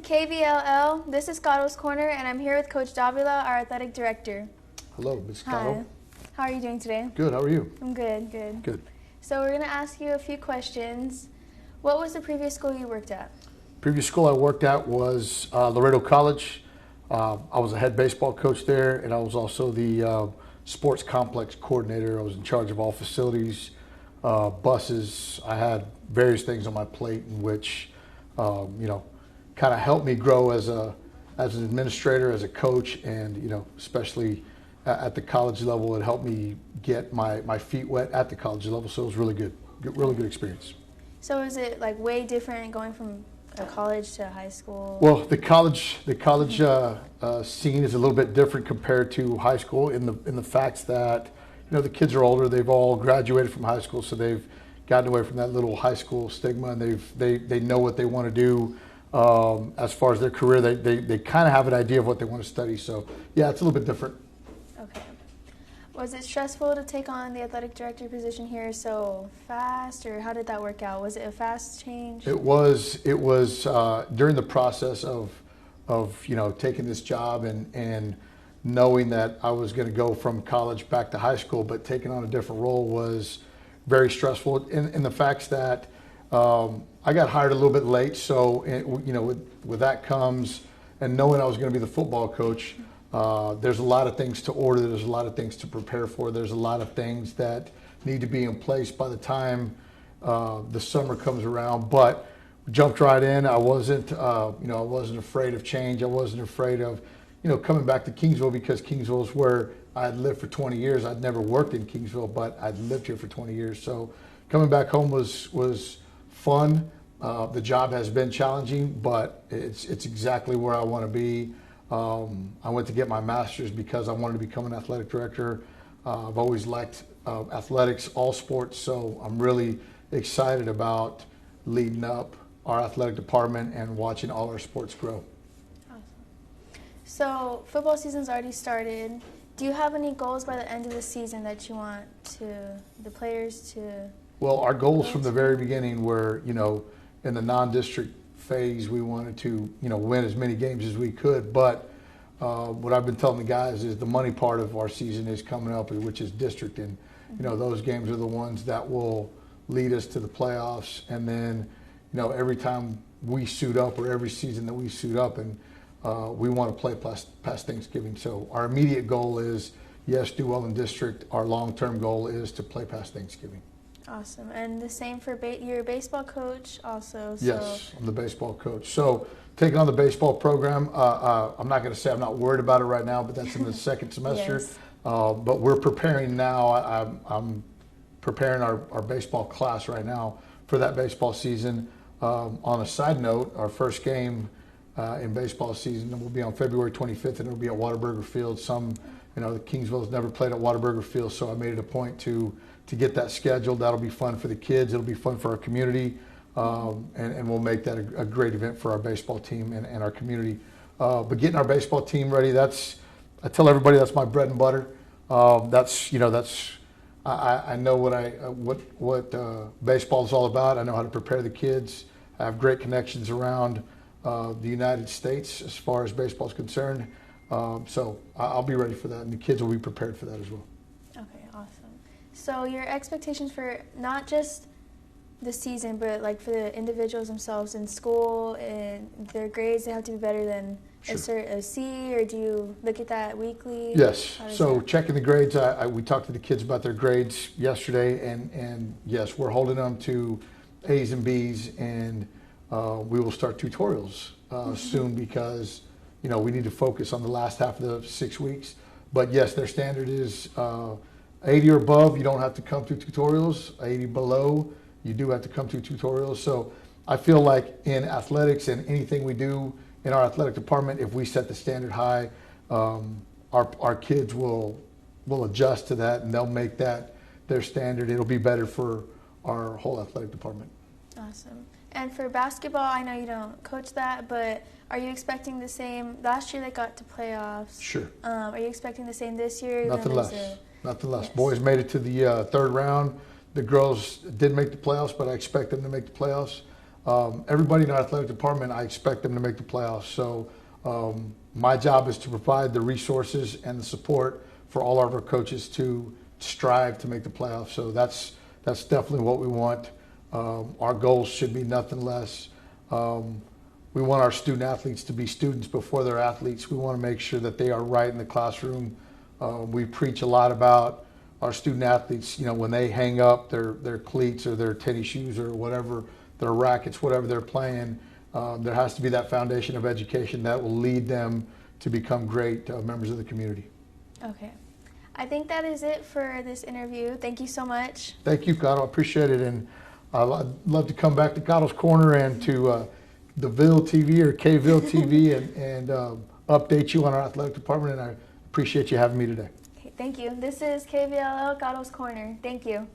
KVLL. This is Caro's Corner, and I'm here with Coach Davilla, our athletic director. Hello, Ms. Caro. Hi. How are you doing today? Good. How are you? I'm good, good. Good. So we're going to ask you a few questions. What was the previous school you worked at? Previous school I worked at was Laredo College. I was a head baseball coach there, and I was also the sports complex coordinator. I was in charge of all facilities, buses. I had various things on my plate in which, kind of helped me grow as an administrator, as a coach, and especially at the college level, it helped me get my feet wet at the college level. So it was really good experience. So is it like way different going from a college to high school? Well, the college scene is a little bit different compared to high school in the facts that the kids are older. They've all graduated from high school, so they've gotten away from that little high school stigma, and they know what they want to do. As far as their career, they kind of have an idea of what they want to study. So yeah, it's a little bit different. Okay. Was it stressful to take on the athletic director position here so fast, or how did that work out? Was it a fast change? It was during the process of taking this job and knowing that I was going to go from college back to high school, but taking on a different role was very stressful. In the facts that I got hired a little bit late, so with that comes, and knowing I was going to be the football coach, there's a lot of things to order, there's a lot of things to prepare for, there's a lot of things that need to be in place by the time the summer comes around. But jumped right in. I wasn't afraid of change. I wasn't afraid of coming back to Kingsville, because Kingsville is where I had lived for 20 years. I'd never worked in Kingsville, but I'd lived here for 20 years. So coming back home was fun. The job has been challenging, but it's exactly where I want to be. I went to get my master's because I wanted to become an athletic director. I've always liked athletics, all sports, so I'm really excited about leading up our athletic department and watching all our sports grow. Awesome. So football season's already started. Do you have any goals by the end of the season that you want the players to? Well, our goals from the very beginning were, in the non-district phase, we wanted to, win as many games as we could. But what I've been telling the guys is the money part of our season is coming up, which is district, and those games are the ones that will lead us to the playoffs. And then, every time we suit up, or every season that we suit up, and we want to play past Thanksgiving. So our immediate goal is, yes, do well in district. Our long-term goal is to play past Thanksgiving. Awesome. And the same for you're a baseball coach also. So. Yes, I'm the baseball coach. So taking on the baseball program, I'm not going to say I'm not worried about it right now, but that's in the second semester. Yes. But we're preparing now. I'm preparing our baseball class right now for that baseball season. On a side note, our first game in baseball season will be on February 25th, and it'll be at Whataburger Field. The Kingsville has never played at Whataburger Field, so I made it a point to get that scheduled. That'll be fun for the kids. It'll be fun for our community, and we'll make that a great event for our baseball team and our community. But getting our baseball team ready, I tell everybody that's my bread and butter. I know what baseball is all about. I know how to prepare the kids. I have great connections around the United States as far as baseball is concerned. So I'll be ready for that, and the kids will be prepared for that as well. Okay, awesome. So your expectations for not just the season, but like for the individuals themselves in school and their grades, they have to be better than a C, or do you look at that weekly? Yes. So checking the grades, we talked to the kids about their grades yesterday, and yes, we're holding them to A's and B's, and we will start tutorials soon, because we need to focus on the last half of the 6 weeks. But yes, their standard is 80 or above, you don't have to come to tutorials. 80 below, you do have to come to tutorials. So I feel like in athletics and anything we do in our athletic department, if we set the standard high, our kids will adjust to that, and they'll make that their standard. It'll be better for our whole athletic department. Awesome. And for basketball, I know you don't coach that, but are you expecting the same? Last year they got to playoffs. Sure. Are you expecting the same this year? Nothing less. Yes. Boys made it to the third round. The girls did make the playoffs, but I expect them to make the playoffs. everybody in our athletic department, I expect them to make the playoffs. So my job is to provide the resources and the support for all of our coaches to strive to make the playoffs. So that's definitely what we want. Our goals should be nothing less. We want our student athletes to be students before they're athletes. We want to make sure that they are right in the classroom. We preach a lot about our student athletes, when they hang up their cleats or their tennis shoes or whatever, their rackets, whatever they're playing, there has to be that foundation of education that will lead them to become great members of the community. Okay. I think that is it for this interview. Thank you so much. Thank you, Caro. I appreciate it. And I'd love to come back to Caro's Corner and to Davilla TV or Kville TV and update you on our athletic department. And I appreciate you having me today. Okay, thank you. This is KVLL Caro's Corner. Thank you.